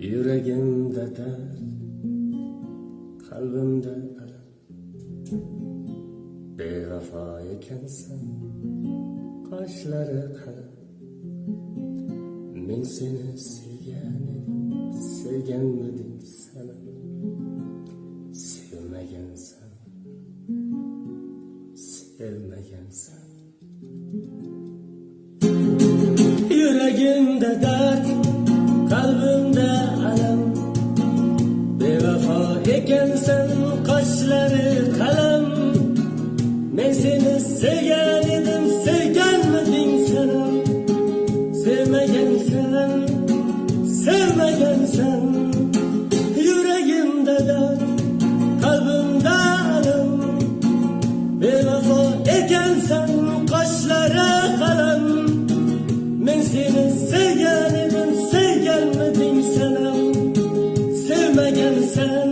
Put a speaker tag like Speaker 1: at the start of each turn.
Speaker 1: Yüreğimde dert, kalbimde alam. Bevafo ekansan, qoshlari qalin. Men seni sevgan edim, sevganmiding sanam. Sevmagansan, sevmagansan. Yüreğimde dert, kalbimde alam. Bevafo ekansan, qoshlari qalin. Men seni sevgan edim, sevganmiding sanam. Sevmagansan, sevmagansan. Yüreğimde dert, kalbimde alam. Bevafo ekansan, qoshlari qalin. Men seni sevgan edim, sevganmiding sanam. Sevmagansan.